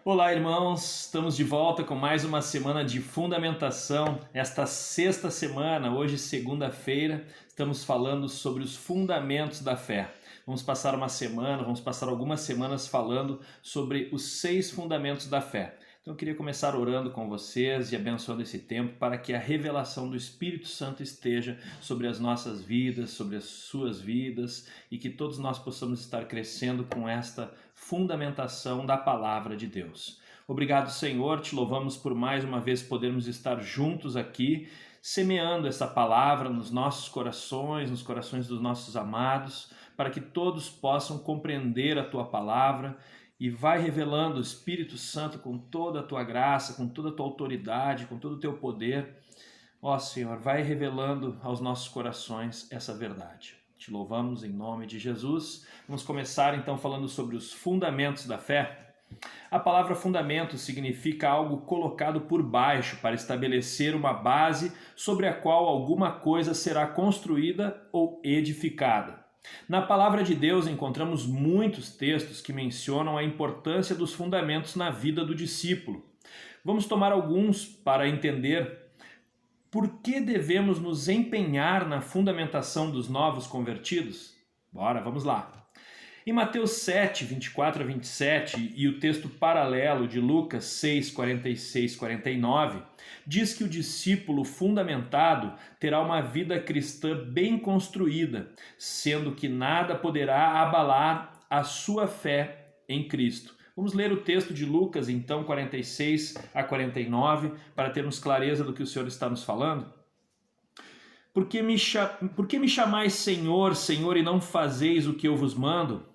Olá, irmãos! Estamos de volta com mais uma semana de fundamentação. Esta sexta semana, hoje segunda-feira, estamos falando sobre os fundamentos da fé. Vamos passar algumas semanas falando sobre os 6 fundamentos da fé. Então eu queria começar orando com vocês e abençoando esse tempo para que a revelação do Espírito Santo esteja sobre as nossas vidas, sobre as suas vidas e que todos nós possamos estar crescendo com esta fundamentação da palavra de Deus. Obrigado, Senhor, te louvamos por mais uma vez podermos estar juntos aqui, semeando essa palavra nos nossos corações, nos corações dos nossos amados, para que todos possam compreender a tua palavra e vai revelando o Espírito Santo com toda a tua graça, com toda a tua autoridade, com todo o teu poder. Ó Senhor, vai revelando aos nossos corações essa verdade. Te louvamos em nome de Jesus. Vamos começar então falando sobre os fundamentos da fé. A palavra fundamento significa algo colocado por baixo para estabelecer uma base sobre a qual alguma coisa será construída ou edificada. Na palavra de Deus encontramos muitos textos que mencionam a importância dos fundamentos na vida do discípulo. Vamos tomar alguns para entender por que devemos nos empenhar na fundamentação dos novos convertidos? Bora, vamos lá. Em Mateus 7, 24 a 27 e o texto paralelo de Lucas 6, 46 49, diz que o discípulo fundamentado terá uma vida cristã bem construída, sendo que nada poderá abalar a sua fé em Cristo. Vamos ler o texto de Lucas, então, 46 a 49, para termos clareza do que o Senhor está nos falando. Por que me chamais Senhor, Senhor, e não fazeis o que eu vos mando?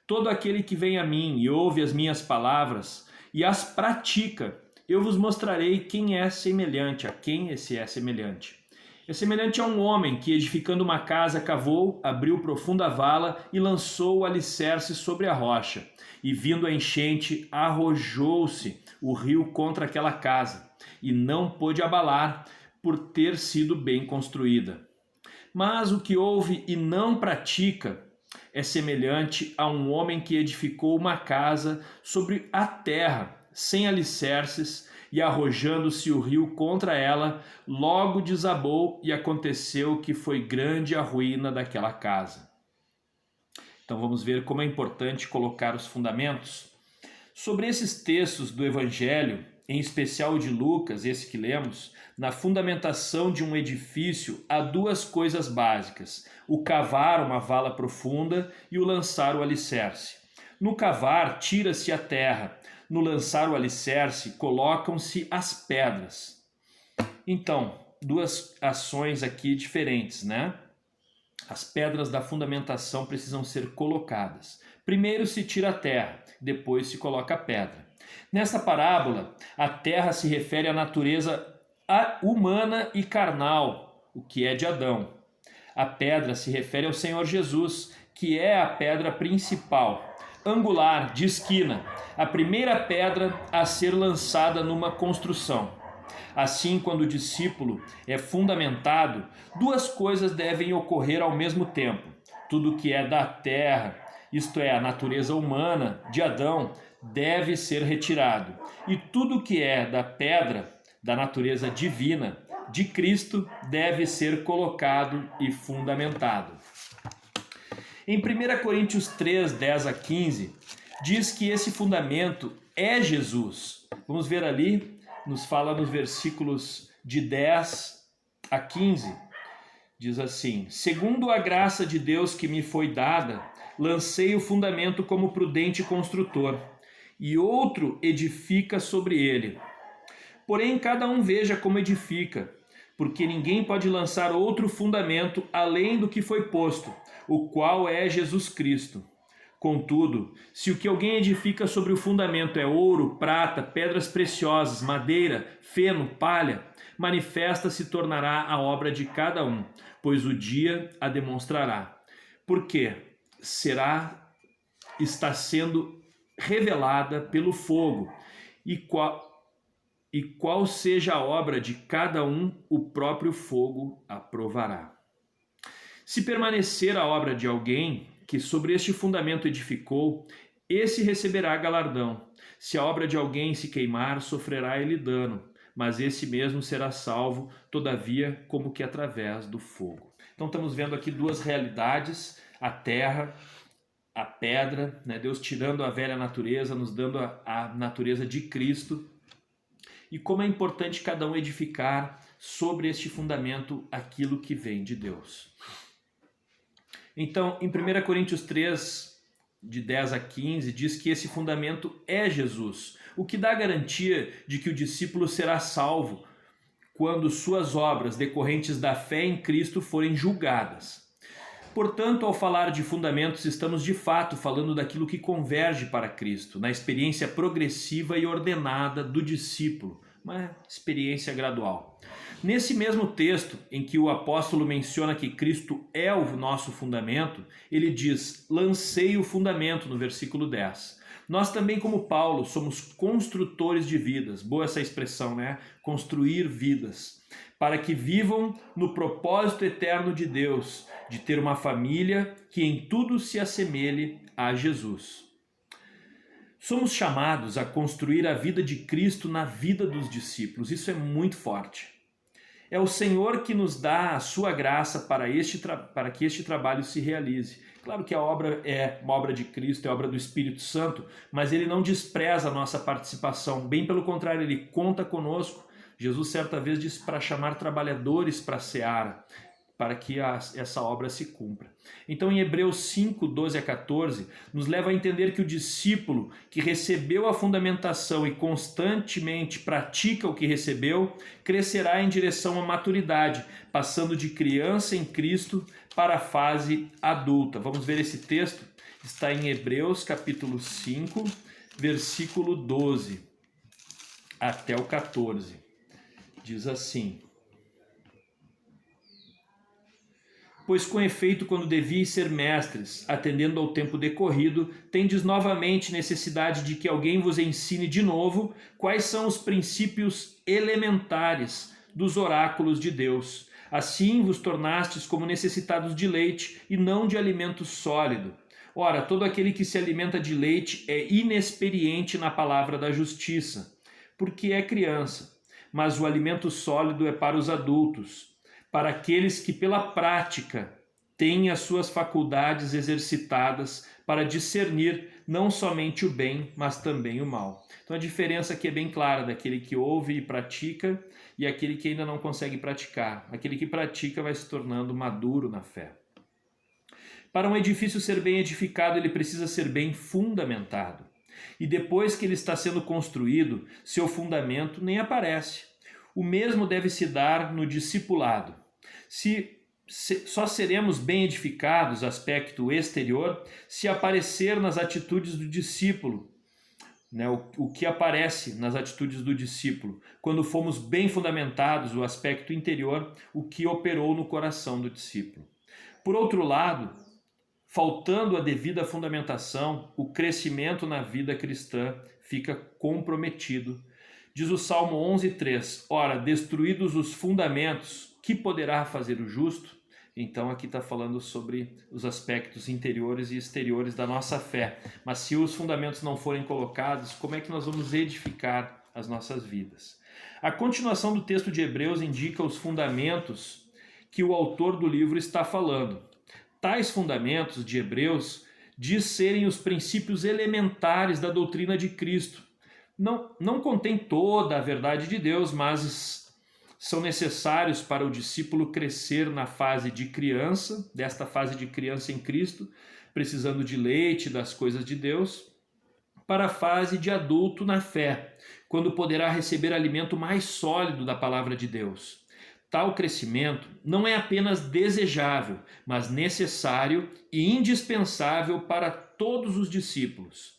Todo aquele que vem a mim e ouve as minhas palavras e as pratica, eu vos mostrarei quem é semelhante, a quem esse é semelhante. É semelhante a um homem que, edificando uma casa, cavou, abriu profunda vala e lançou o alicerce sobre a rocha. E vindo a enchente, arrojou-se o rio contra aquela casa, e não pôde abalar, por ter sido bem construída. Mas o que ouve e não pratica é semelhante a um homem que edificou uma casa sobre a terra, sem alicerces, e arrojando-se o rio contra ela, logo desabou e aconteceu que foi grande a ruína daquela casa. Então vamos ver como é importante colocar os fundamentos. Sobre esses textos do Evangelho, em especial o de Lucas, esse que lemos, na fundamentação de um edifício há 2 coisas básicas: o cavar uma vala profunda e o lançar o alicerce. No cavar, tira-se a terra. No lançar o alicerce, colocam-se as pedras. Então, 2 ações aqui diferentes, né? As pedras da fundamentação precisam ser colocadas. Primeiro se tira a terra, depois se coloca a pedra. Nesta parábola, a terra se refere à natureza humana e carnal, o que é de Adão. A pedra se refere ao Senhor Jesus, que é a pedra principal, angular, de esquina, a primeira pedra a ser lançada numa construção. Assim, quando o discípulo é fundamentado, 2 coisas devem ocorrer ao mesmo tempo. Tudo que é da terra, isto é, a natureza humana de Adão, deve ser retirado. E tudo que é da pedra, da natureza divina, de Cristo, deve ser colocado e fundamentado. Em 1 Coríntios 3, 10 a 15, diz que esse fundamento é Jesus. Vamos ver ali, nos fala nos versículos de 10 a 15. Diz assim: segundo a graça de Deus que me foi dada, lancei o fundamento como prudente construtor, e outro edifica sobre ele. Porém, cada um veja como edifica, porque ninguém pode lançar outro fundamento além do que foi posto, o qual é Jesus Cristo. Contudo, se o que alguém edifica sobre o fundamento é ouro, prata, pedras preciosas, madeira, feno, palha, manifesta se tornará a obra de cada um, pois o dia a demonstrará. Porque está sendo revelada pelo fogo, e qual seja a obra de cada um, o próprio fogo aprovará. Se permanecer a obra de alguém que sobre este fundamento edificou, esse receberá galardão. Se a obra de alguém se queimar, sofrerá ele dano, mas esse mesmo será salvo, todavia, como que através do fogo. Então estamos vendo aqui duas realidades, a terra, a pedra, né? Deus tirando a velha natureza, nos dando a natureza de Cristo, e como é importante cada um edificar sobre este fundamento aquilo que vem de Deus. Então, em 1 Coríntios 3, de 10 a 15, diz que esse fundamento é Jesus, o que dá garantia de que o discípulo será salvo quando suas obras decorrentes da fé em Cristo forem julgadas. Portanto, ao falar de fundamentos, estamos de fato falando daquilo que converge para Cristo, na experiência progressiva e ordenada do discípulo, uma experiência gradual. Nesse mesmo texto, em que o apóstolo menciona que Cristo é o nosso fundamento, ele diz: lancei o fundamento, no versículo 10. Nós também, como Paulo, somos construtores de vidas. Boa essa expressão, né? Construir vidas. Para que vivam no propósito eterno de Deus, de ter uma família que em tudo se assemelhe a Jesus. Somos chamados a construir a vida de Cristo na vida dos discípulos. Isso é muito forte. É o Senhor que nos dá a sua graça para que este trabalho se realize. Claro que a obra é uma obra de Cristo, é obra do Espírito Santo, mas ele não despreza a nossa participação. Bem pelo contrário, ele conta conosco. Jesus certa vez disse para chamar trabalhadores para a seara, para que essa obra se cumpra. Então, em Hebreus 5, 12 a 14, nos leva a entender que o discípulo que recebeu a fundamentação e constantemente pratica o que recebeu, crescerá em direção à maturidade, passando de criança em Cristo para a fase adulta. Vamos ver esse texto? Está em Hebreus capítulo 5, versículo 12 até o 14. Diz assim: pois com efeito, quando devíeis ser mestres, atendendo ao tempo decorrido, tendes novamente necessidade de que alguém vos ensine de novo quais são os princípios elementares dos oráculos de Deus. Assim vos tornastes como necessitados de leite e não de alimento sólido. Ora, todo aquele que se alimenta de leite é inexperiente na palavra da justiça, porque é criança. Mas o alimento sólido é para os adultos, para aqueles que pela prática têm as suas faculdades exercitadas para discernir não somente o bem, mas também o mal. Então a diferença aqui é bem clara daquele que ouve e pratica e aquele que ainda não consegue praticar. Aquele que pratica vai se tornando maduro na fé. Para um edifício ser bem edificado, ele precisa ser bem fundamentado. E depois que ele está sendo construído, seu fundamento nem aparece. O mesmo deve se dar no discipulado. Só seremos bem edificados, aspecto exterior, se aparecer nas atitudes do discípulo, né? O que aparece nas atitudes do discípulo. Quando fomos bem fundamentados, o aspecto interior, o que operou no coração do discípulo. Por outro lado, faltando a devida fundamentação, o crescimento na vida cristã fica comprometido. Diz o Salmo 11:3, ora, destruídos os fundamentos, que poderá fazer o justo? Então aqui está falando sobre os aspectos interiores e exteriores da nossa fé. Mas se os fundamentos não forem colocados, como é que nós vamos edificar as nossas vidas? A continuação do texto de Hebreus indica os fundamentos que o autor do livro está falando. Tais fundamentos de Hebreus diz serem os princípios elementares da doutrina de Cristo. Não contém toda a verdade de Deus, mas são necessários para o discípulo crescer na fase de criança, desta fase de criança em Cristo, precisando de leite das coisas de Deus, para a fase de adulto na fé, quando poderá receber alimento mais sólido da palavra de Deus. Tal crescimento não é apenas desejável, mas necessário e indispensável para todos os discípulos.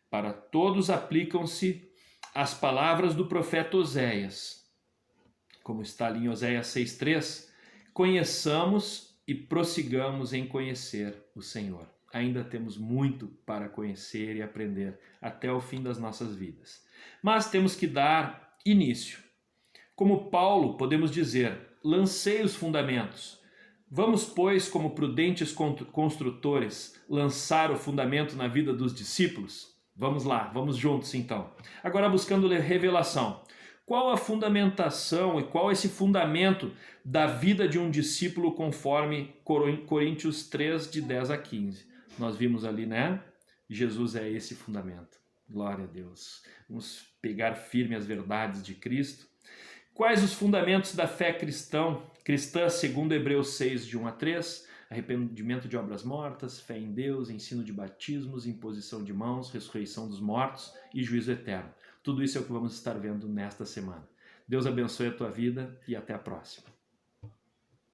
Para todos aplicam-se as palavras do profeta Oséias, como está ali em Oséias 6:3, conheçamos e prossigamos em conhecer o Senhor. Ainda temos muito para conhecer e aprender até o fim das nossas vidas. Mas temos que dar início. Como Paulo, podemos dizer, lancei os fundamentos. Vamos, pois, como prudentes construtores, lançar o fundamento na vida dos discípulos? Vamos lá, vamos juntos então. Agora buscando revelação. Qual a fundamentação e qual esse fundamento da vida de um discípulo conforme Coríntios 3, de 10 a 15? Nós vimos ali, né? Jesus é esse fundamento. Glória a Deus. Vamos pegar firme as verdades de Cristo. Quais os fundamentos da fé cristã, segundo Hebreus 6, de 1 a 3? Arrependimento de obras mortas, fé em Deus, ensino de batismos, imposição de mãos, ressurreição dos mortos e juízo eterno. Tudo isso é o que vamos estar vendo nesta semana. Deus abençoe a tua vida e até a próxima.